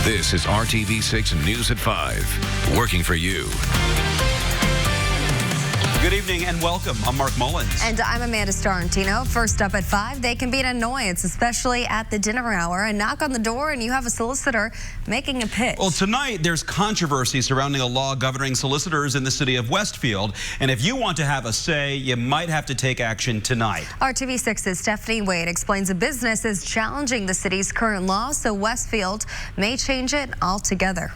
This is RTV6 News at 5, working for you. Good evening and welcome. I'm Mark Mullins. And I'm Amanda Starantino. First up at 5, they can be an annoyance, especially at the dinner hour. A knock on the door and you have a solicitor making a pitch. Well, tonight there's controversy surrounding a law governing solicitors in the city of Westfield. And if you want to have a say, you might have to take action tonight. RTV6's Stephanie Wade explains a business is challenging the city's current law, so Westfield may change it altogether.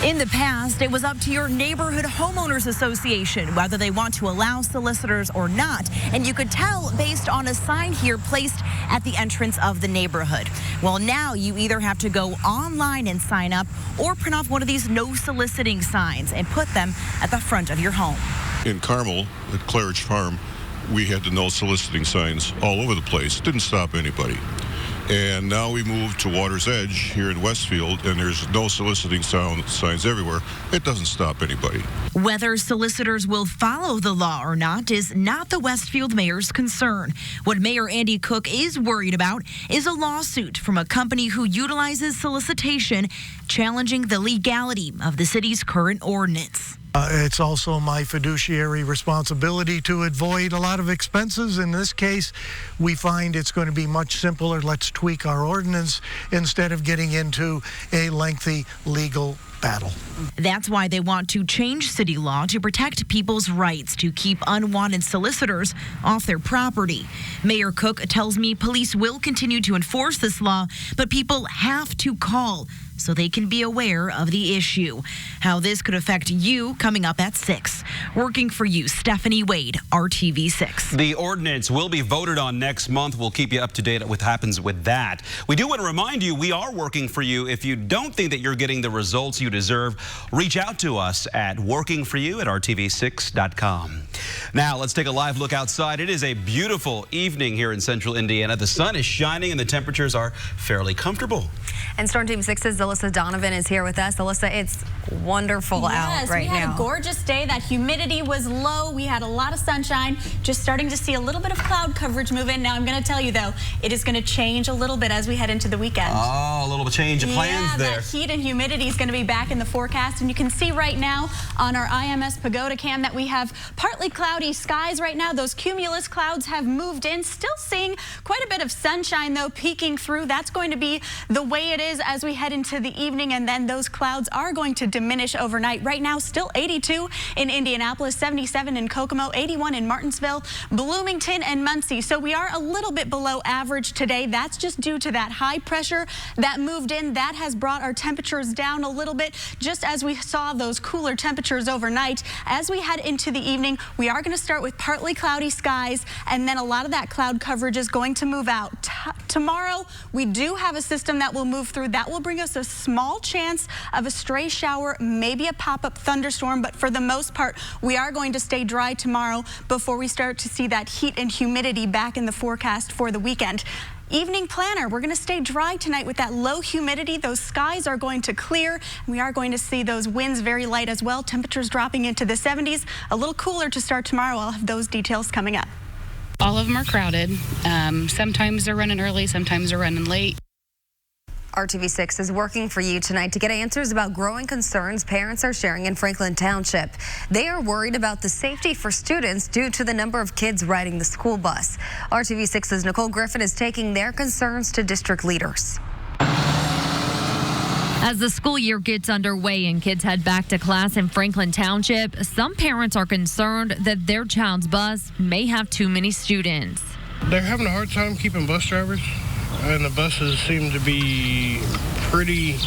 In the past, it was up to your neighborhood homeowners association whether they want to allow solicitors or not. And you could tell based on a sign here placed at the entrance of the neighborhood. Well, now you either have to go online and sign up or print off one of these no soliciting signs and put them at the front of your home. In Carmel at Claridge Farm, we had the no soliciting signs all over the place. Didn't stop anybody. And now we moved to Water's Edge here in Westfield, and there's no soliciting signs everywhere. It doesn't stop anybody. Whether solicitors will follow the law or not is not the Westfield mayor's concern. What Mayor Andy Cook is worried about is a lawsuit from a company who utilizes solicitation, challenging the legality of the city's current ordinance. It's also my fiduciary responsibility to avoid a lot of expenses. In this case, we find it's going to be much simpler. Let's tweak our ordinance instead of getting into a lengthy legal battle. That's why they want to change city law to protect people's rights to keep unwanted solicitors off their property. Mayor Cook tells me police will continue to enforce this law, but people have to call so they can be aware of the issue. How this could affect you coming up at 6. Working for you, Stephanie Wade, RTV6. The ordinance will be voted on next month. We'll keep you up to date on what happens with that. We do want to remind you we are working for you. If you don't think that you're getting the results you deserve, reach out to us at workingforyou@rtv6.com. Now let's take a live look outside. It is a beautiful evening here in central Indiana. The sun is shining and the temperatures are fairly comfortable. And Storm Team 6's Alyssa Donovan is here with us. Alyssa, it's wonderful out right now. We had a gorgeous day. That humidity was low. We had a lot of sunshine. Just starting to see a little bit of cloud coverage move in. Now, I'm going to tell you, though, it is going to change a little bit as we head into the weekend. Oh, a little change of plans there. That heat and humidity is going to be back in the forecast. And you can see right now on our IMS Pagoda cam that we have partly cloudy skies right now. Those cumulus clouds have moved in. Still seeing quite a bit of sunshine, though, peeking through. That's going to be the way it is as we head into the evening, and then those clouds are going to diminish overnight. Right now, still 82 in Indianapolis, 77 in Kokomo, 81 in Martinsville, Bloomington, and Muncie. So we are a little bit below average today. That's just due to that high pressure that moved in. That has brought our temperatures down a little bit, just as we saw those cooler temperatures overnight. As we head into the evening, we are going to start with partly cloudy skies, and then a lot of that cloud coverage is going to move out. Tomorrow, we do have a system that will move through. That will bring us a small chance of a stray shower, maybe a pop-up thunderstorm, but for the most part, we are going to stay dry tomorrow before we start to see that heat and humidity back in the forecast for the weekend. Evening planner, we're going to stay dry tonight with that low humidity. Those skies are going to clear. We are going to see those winds very light as well. Temperatures dropping into the 70s. A little cooler to start tomorrow. I'll have those details coming up. All of them are crowded. Sometimes they're running early, sometimes they're running late. RTV6 is working for you tonight to get answers about growing concerns parents are sharing in Franklin Township. They are worried about the safety for students due to the number of kids riding the school bus. RTV6's Nicole Griffin is taking their concerns to district leaders. As the school year gets underway and kids head back to class in Franklin Township, some parents are concerned that their child's bus may have too many students. They're having a hard time keeping bus drivers, and the buses seem to be pretty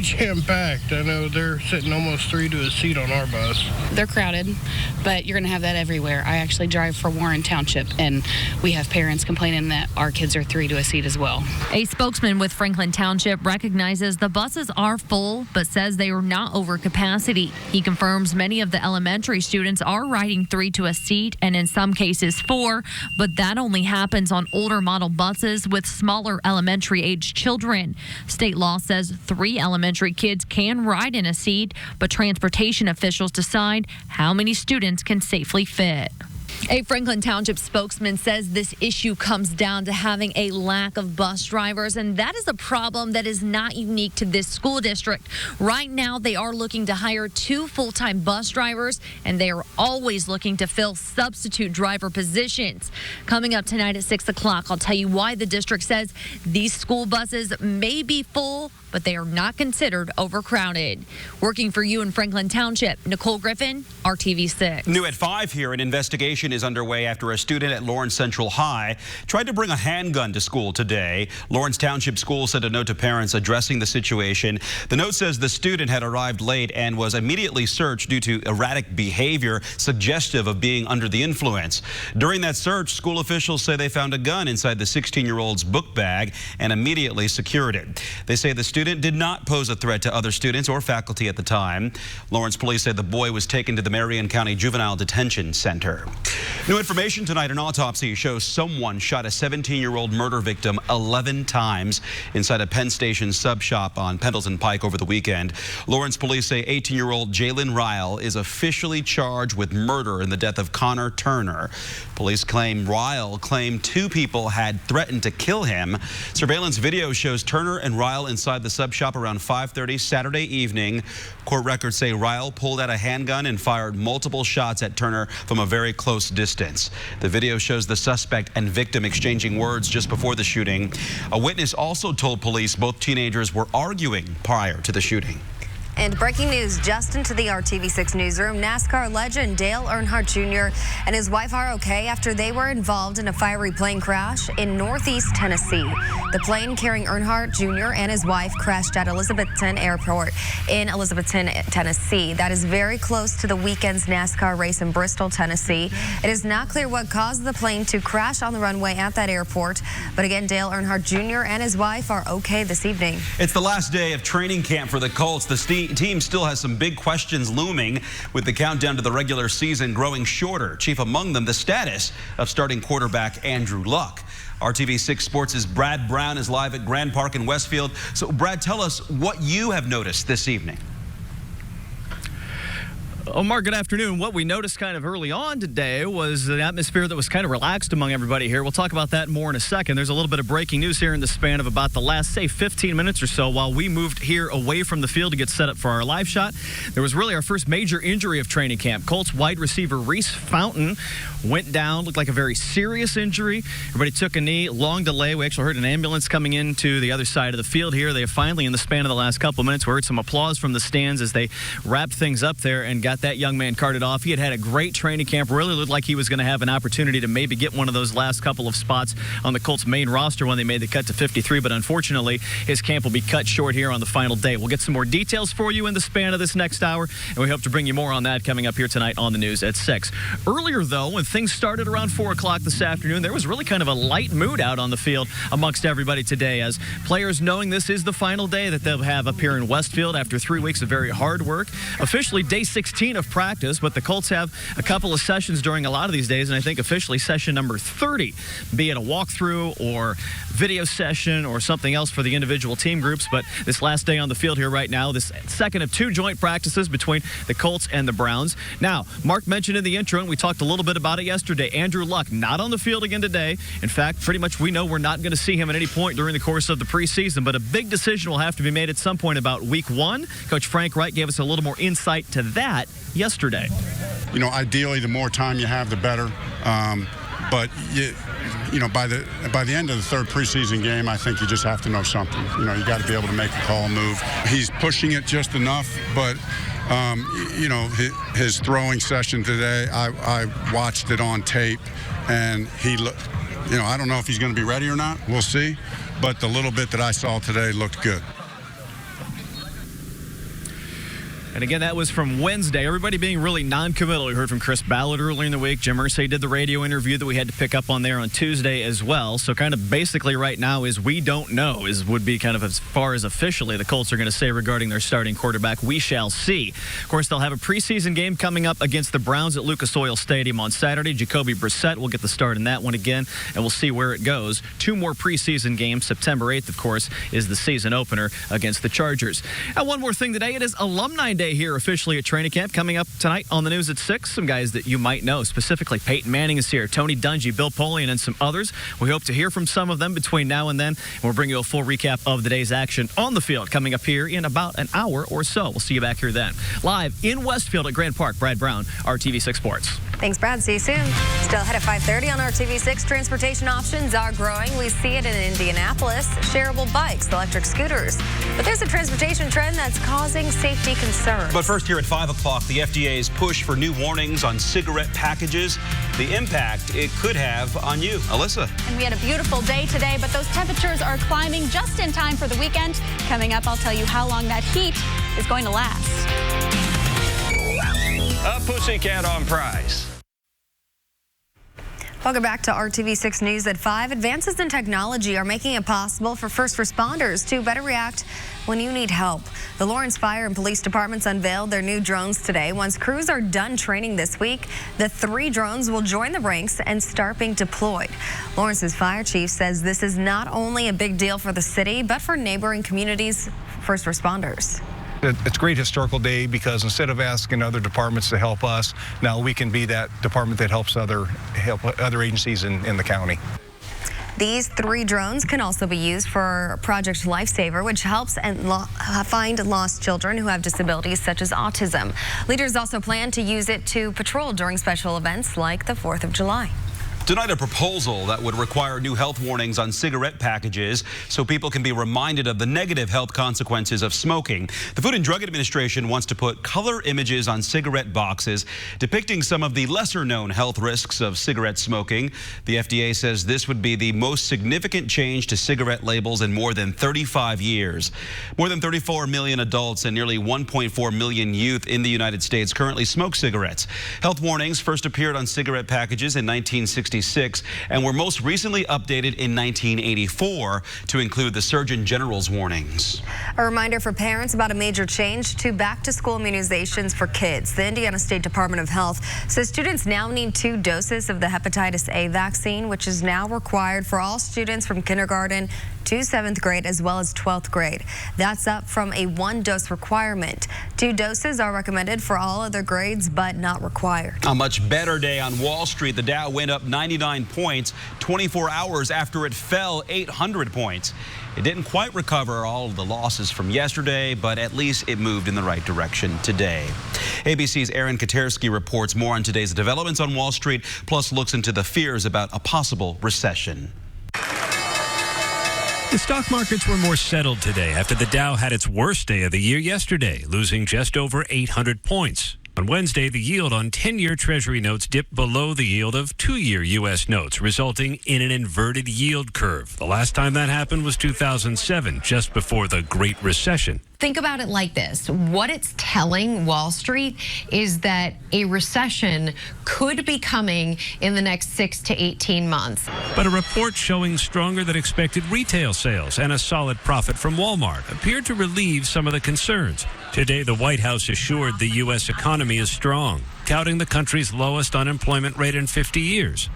jam-packed. I know they're sitting almost 3 to a seat on our bus. They're crowded, but you're going to have that everywhere. I actually drive for Warren Township, and we have parents complaining that our kids are 3 to a seat as well. A spokesman with Franklin Township recognizes the buses are full, but says they are not over capacity. He confirms many of the elementary students are riding 3 to a seat, and in some cases 4, but that only happens on older model buses with smaller elementary-age children. State law says 3 elementary kids can ride in a seat, but transportation officials decide how many students can safely fit. A Franklin Township spokesman says this issue comes down to having a lack of bus drivers, and that is a problem that is not unique to this school district. Right now, they are looking to hire 2 full-time bus drivers, and they are always looking to fill substitute driver positions. Coming up tonight at 6 o'clock, I'll tell you why the district says these school buses may be full, but they are not considered overcrowded. Working for you in Franklin Township, Nicole Griffin, RTV6. New at 5 here, an investigation is underway after a student at Lawrence Central High tried to bring a handgun to school today. Lawrence Township School sent a note to parents addressing the situation. The note says the student had arrived late and was immediately searched due to erratic behavior suggestive of being under the influence. During that search, school officials say they found a gun inside the 16-year-old's book bag and immediately secured it. They say the student did not pose a threat to other students or faculty at the time. Lawrence police said the boy was taken to the Marion County Juvenile Detention Center. New information tonight, an autopsy shows someone shot a 17-year-old murder victim 11 times inside a Penn Station sub shop on Pendleton Pike over the weekend. Lawrence police say 18-year-old Jalen Ryle is officially charged with murder in the death of Connor Turner. Police claim Ryle claimed 2 people had threatened to kill him. Surveillance video shows Turner and Ryle inside the sub shop around 5:30 Saturday evening. Court records say Ryle pulled out a handgun and fired multiple shots at Turner from a very close distance. The video shows the suspect and victim exchanging words just before the shooting. A witness also told police both teenagers were arguing prior to the shooting. And breaking news just into the RTV6 newsroom. NASCAR legend Dale Earnhardt Jr. and his wife are okay after they were involved in a fiery plane crash in Northeast Tennessee. The plane carrying Earnhardt Jr. and his wife crashed at Elizabethton Airport in Elizabethton, Tennessee. That is very close to the weekend's NASCAR race in Bristol, Tennessee. It is not clear what caused the plane to crash on the runway at that airport. But again, Dale Earnhardt Jr. and his wife are okay this evening. It's the last day of training camp for the Colts. The team still has some big questions looming with the countdown to the regular season growing shorter. Chief among them, the status of starting quarterback Andrew Luck. RTV6 Sports' Brad Brown is live at Grand Park in Westfield. So, Brad, tell us what you have noticed this evening. Omar, good afternoon. What we noticed kind of early on today was an atmosphere that was kind of relaxed among everybody here. We'll talk about that more in a second. There's a little bit of breaking news here in the span of about the last, say, 15 minutes or so while we moved here away from the field to get set up for our live shot. There was really our first major injury of training camp. Colts wide receiver Reese Fountain went down, looked like a very serious injury. Everybody took a knee, long delay. We actually heard an ambulance coming into the other side of the field here. They finally, in the span of the last couple of minutes, we heard some applause from the stands as they wrapped things up there and got that young man carted off. He had a great training camp. Really looked like he was going to have an opportunity to maybe get one of those last couple of spots on the Colts main roster when they made the cut to 53, but unfortunately his camp will be cut short here on the final day. We'll get some more details for you in the span of this next hour, and we hope to bring you more on that coming up here tonight on the news at 6. Earlier, though, when things started around 4 o'clock this afternoon, there was really kind of a light mood out on the field amongst everybody today as players, knowing this is the final day that they'll have up here in Westfield after 3 weeks of very hard work. Officially day 16 of practice, but the Colts have a couple of sessions during a lot of these days, and I think officially session number 30, be it a walkthrough or video session or something else for the individual team groups. But this last day on the field here right now, this second of 2 joint practices between the Colts and the Browns. Now, Mark mentioned in the intro, and we talked a little bit about it yesterday, Andrew Luck not on the field again today. In fact, pretty much we know we're not going to see him at any point during the course of the preseason, but a big decision will have to be made at some point about week 1. Coach Frank Wright gave us a little more insight to that yesterday. You know, ideally, the more time you have, the better. But you know, by the end of the 3rd preseason game, I think you just have to know something. You know, you got to be able to make a call, move. He's pushing it just enough, but you know, his throwing session today, I watched it on tape, and you know, I don't know if he's going to be ready or not. We'll see. But the little bit that I saw today looked good. And again, that was from Wednesday. Everybody being really non-committal. We heard from Chris Ballard earlier in the week. Jim Irsay did the radio interview that we had to pick up on there on Tuesday as well. So kind of basically right now is we don't know would be kind of as far as officially the Colts are going to say regarding their starting quarterback. We shall see. Of course, they'll have a preseason game coming up against the Browns at Lucas Oil Stadium on Saturday. Jacoby Brissett will get the start in that one again, and we'll see where it goes. 2 more preseason games. September 8th, of course, is the season opener against the Chargers. And one more thing today. It is Alumni Day day here officially at training camp. Coming up tonight on the news at 6, some guys that you might know, specifically Peyton Manning is here, Tony Dungy, Bill Polian, and some others. We hope to hear from some of them between now and then, and we'll bring you a full recap of the day's action on the field coming up here in about an hour or so. We'll see you back here then. Live in Westfield at Grand Park, Brad Brown, RTV6 Sports. Thanks, Brad. See you soon. Still ahead at 5:30 on RTV6. Transportation options are growing. We see it in Indianapolis. Shareable bikes, electric scooters. But there's a transportation trend that's causing safety concerns. But first, here at 5 o'clock, the FDA's push for new warnings on cigarette packages, the impact it could have on you. Alyssa. And we had a beautiful day today, but those temperatures are climbing just in time for the weekend. Coming up, I'll tell you how long that heat is going to last. A pussycat on prize. Welcome back to RTV6 News at 5. Advances in technology are making it possible for first responders to better react when you need help. The Lawrence Fire and Police Departments unveiled their new drones today. Once crews are done training this week, the 3 drones will join the ranks and start being deployed. Lawrence's fire chief says this is not only a big deal for the city, but for neighboring communities' first responders. It's a great historical day because instead of asking other departments to help us, now we can be that department that helps other agencies in the county. These 3 drones can also be used for Project Lifesaver, which helps find lost children who have disabilities such as autism. Leaders also plan to use it to patrol during special events like the 4th of July. Tonight, a proposal that would require new health warnings on cigarette packages so people can be reminded of the negative health consequences of smoking. The Food and Drug Administration wants to put color images on cigarette boxes depicting some of the lesser-known health risks of cigarette smoking. The FDA says this would be the most significant change to cigarette labels in more than 35 years. More than 34 million adults and nearly 1.4 million youth in the United States currently smoke cigarettes. Health warnings first appeared on cigarette packages in 1966 and were most recently updated in 1984 to include the Surgeon General's warnings. A reminder for parents about a major change to back-to-school immunizations for kids. The Indiana State Department of Health says students now need 2 doses of the hepatitis A vaccine, which is now required for all students from kindergarten to 7th grade as well as 12th grade. That's up from a 1-dose requirement. 2 doses are recommended for all other grades, but not required. A much better day on Wall Street. The Dow went up 99 points 24 hours after it fell 800 points. It didn't quite recover all of the losses from yesterday, but at least it moved in the right direction today. ABC's Aaron Katersky reports more on today's developments on Wall Street, plus looks into the fears about a possible recession. The stock markets were more settled today after the Dow had its worst day of the year yesterday, losing just over 800 points. On Wednesday, the yield on 10-year Treasury notes dipped below the yield of 2-year U.S. notes, resulting in an inverted yield curve. The last time that happened was 2007, just before the Great Recession. Think about it like this. What it's telling Wall Street is that a recession could be coming in the next 6 to 18 months. But a report showing stronger than expected retail sales and a solid profit from Walmart appeared to relieve some of the concerns. Today, the White House assured the U.S. economy is strong, touting the country's lowest unemployment rate in 50 years.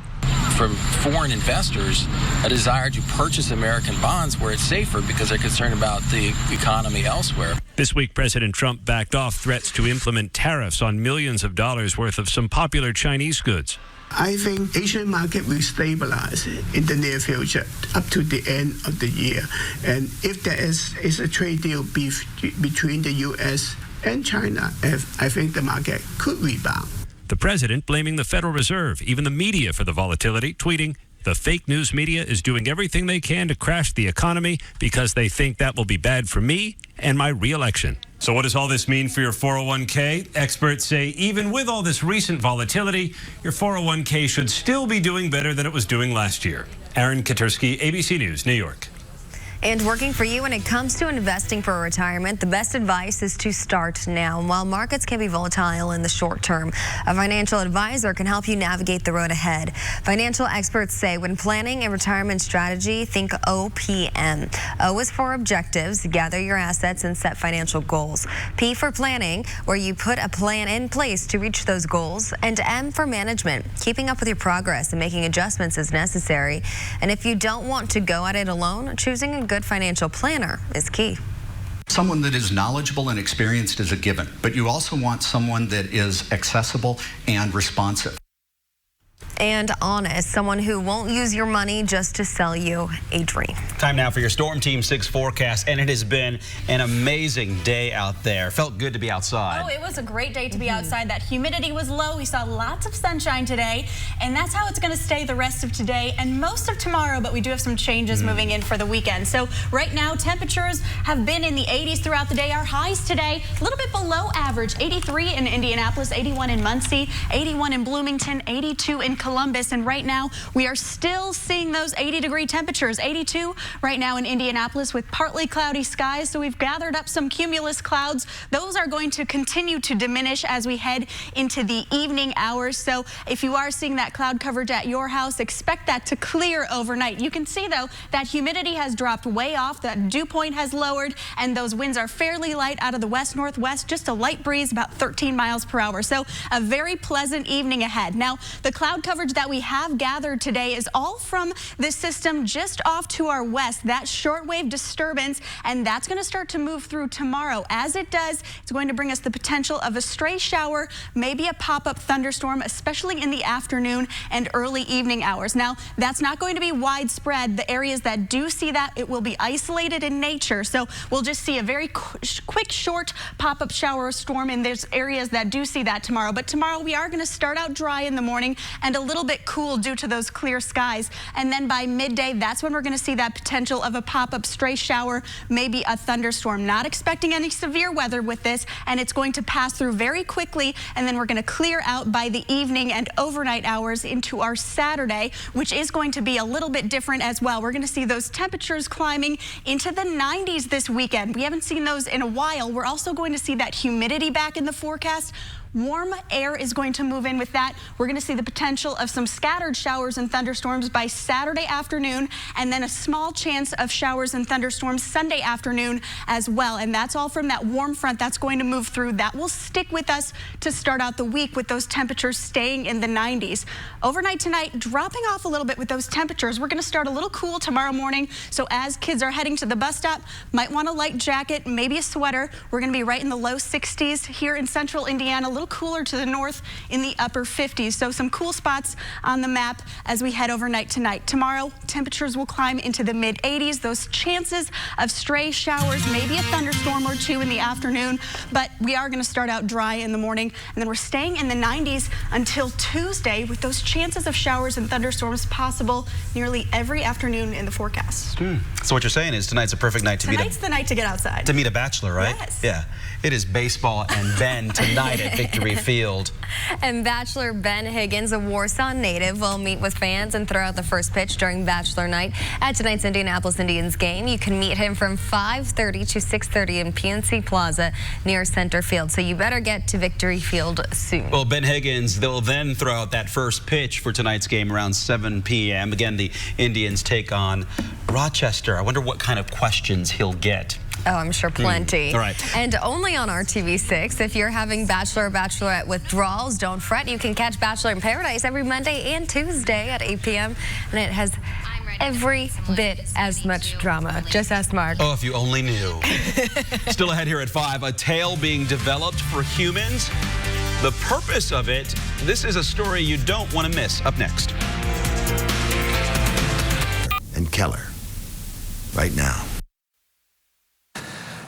From foreign investors, a desire to purchase American bonds where it's safer because they're concerned about the economy elsewhere. This week, President Trump backed off threats to implement tariffs on millions of dollars worth of some popular Chinese goods. I think Asian market will stabilize in the near future up to the end of the year. And if there is a trade deal between the U.S. and China, I think the market could rebound. The president blaming the Federal Reserve, even the media, for the volatility, tweeting, "The fake news media is doing everything they can to crash the economy because they think that will be bad for me and my re-election." So what does all this mean for your 401k? Experts say even with all this recent volatility, your 401k should still be doing better than it was doing last year. Aaron Katersky, ABC News, New York. And working for you when it comes to investing for retirement, the best advice is to start now. And while markets can be volatile in the short term, a financial advisor can help you navigate the road ahead. Financial experts say when planning a retirement strategy, think OPM. O is for objectives, gather your assets and set financial goals. P for planning, where you put a plan in place to reach those goals. And M for management, keeping up with your progress and making adjustments as necessary. And if you don't want to go at it alone, choosing a good financial planner is key. Someone that is knowledgeable and experienced is a given, but you also want someone that is accessible and responsive. And honest, someone who won't use your money just to sell you a dream. Time now for your Storm Team 6 forecast, and it has been an amazing day out there. Felt good to be outside. Oh, it was a great day to be outside. That humidity was low. We saw lots of sunshine today, and that's how it's going to stay the rest of today and most of tomorrow, but we do have some changes moving in for the weekend. So right now, temperatures have been in the 80s throughout the day. Our highs today, a little bit below average, 83 in Indianapolis, 81 in Muncie, 81 in Bloomington, 82 in Columbus, and right now we are still seeing those 80-degree temperatures. 82 right now in Indianapolis with partly cloudy skies, so we've gathered up some cumulus clouds. Those are going to continue to diminish as we head into the evening hours, so if you are seeing that cloud coverage at your house, expect that to clear overnight. You can see, though, that humidity has dropped way off, that dew point has lowered, and those winds are fairly light out of the west-northwest, just a light breeze about 13 miles per hour, so a very pleasant evening ahead. Now, the cloud coverage that we have gathered today is all from this system just off to our west, that shortwave disturbance, and that's going to start to move through tomorrow. As it does, it's going to bring us the potential of a stray shower, maybe a pop-up thunderstorm, especially in the afternoon and early evening hours. Now, that's not going to be widespread. The areas that do see that, it will be isolated in nature, so we'll just see a very quick, short pop-up shower or storm in those areas that do see that tomorrow. But tomorrow we are going to start out dry in the morning and a little bit cool due to those clear skies, and then by midday, that's when we're going to see that potential of a pop-up stray shower, maybe a thunderstorm. Not expecting any severe weather with this, and it's going to pass through very quickly, and then we're going to clear out by the evening and overnight hours into our Saturday, which is going to be a little bit different as well. We're going to see those temperatures climbing into the 90s this weekend. We haven't seen those in a while. We're also going to see that humidity back in the forecast. Warm air is going to move in with that. We're going to see the potential of some scattered showers and thunderstorms by Saturday afternoon, and then a small chance of showers and thunderstorms Sunday afternoon as well. And that's all from that warm front that's going to move through. That will stick with us to start out the week with those temperatures staying in the 90s. Overnight tonight, dropping off a little bit with those temperatures. We're going to start a little cool tomorrow morning. So as kids are heading to the bus stop, might want a light jacket, maybe a sweater. We're going to be right in the low 60s here in central Indiana, a little cooler to the north in the upper 50s. So some cool spots on the map as we head overnight tonight. Tomorrow, temperatures will climb into the mid 80s. Those chances of stray showers, maybe a thunderstorm or two in the afternoon, but we are going to start out dry in the morning, and then we're staying in the 90s until Tuesday with those chances of showers and thunderstorms possible nearly every afternoon in the forecast. So what you're saying is tonight's a perfect night to Tonight's the night to get outside. To meet a bachelor, right? Yes. Yeah. It is baseball and Ben tonight at Victory Field. And Bachelor Ben Higgins, a Warsaw native, will meet with fans and throw out the first pitch during Bachelor Night at tonight's Indianapolis Indians game. You can meet him from 5:30 to 6:30 in PNC Plaza near center field. So you better get to Victory Field soon. Well, Ben Higgins, they'll then throw out that first pitch for tonight's game around 7 p.m. Again, the Indians take on Rochester. I wonder what kind of questions he'll get. Oh, I'm sure plenty. All right. And only on RTV6. If you're having Bachelor or Bachelorette withdrawals, don't fret. You can catch Bachelor in Paradise every Monday and Tuesday at 8 p.m. And it has every bit as much drama. Just ask Mark. Oh, if you only knew. Still ahead here at 5, a tale being developed for humans. The purpose of it, this is a story you don't want to miss. Up next. And Keller, right now.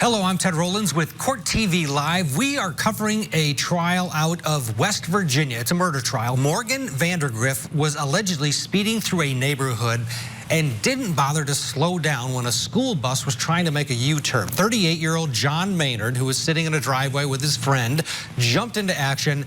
Hello, I'm Ted Rollins with Court TV Live. We are covering a trial out of West Virginia. It's a murder trial. Morgan Vandergriff was allegedly speeding through a neighborhood and didn't bother to slow down when a school bus was trying to make a U-turn. 38-year-old John Maynard, who was sitting in a driveway with his friend, jumped into action,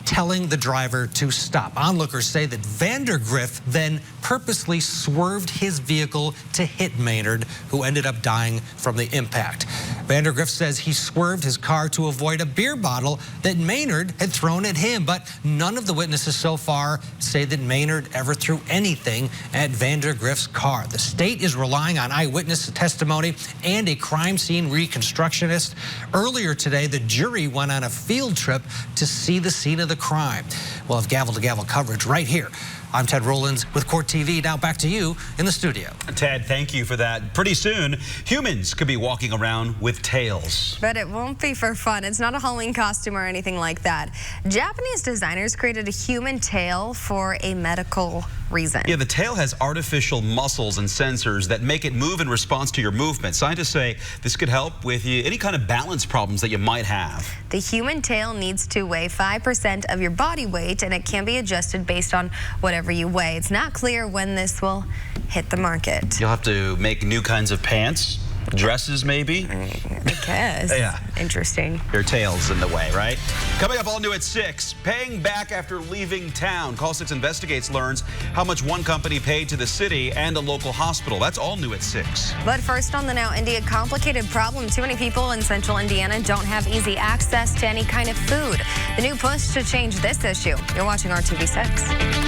telling the driver to stop. Onlookers say that Vandergriff then purposely swerved his vehicle to hit Maynard, who ended up dying from the impact. Vandergriff says he swerved his car to avoid a beer bottle that Maynard had thrown at him, but none of the witnesses so far say that Maynard ever threw anything at Vandergriff's car. The state is relying on eyewitness testimony and a crime scene reconstructionist. Earlier today, the jury went on a field trip to see the scene of the crime. We'll have gavel-to-gavel coverage right here I'm Ted Rollins with Court TV. Now back to you in the studio. Ted, thank you for that. Pretty soon, humans could be walking around with tails. But it won't be for fun. It's not a Halloween costume or anything like that. Japanese designers created a human tail for a medical reason. Yeah, the tail has artificial muscles and sensors that make it move in response to your movement. Scientists say this could help with any kind of balance problems that you might have. The human tail needs to weigh 5% of your body weight, and it can be adjusted based on whatever you weigh. It's not clear when this will hit the market. You'll have to make new kinds of pants, dresses maybe. I guess. Yeah. Interesting. Your tail's in the way, right? Coming up all new at 6, paying back after leaving town. Call 6 Investigates learns how much one company paid to the city and a local hospital. That's all new at 6. But first on the Now Indy, a complicated problem. Too many people in central Indiana don't have easy access to any kind of food. The new push to change this issue. You're watching RTV6.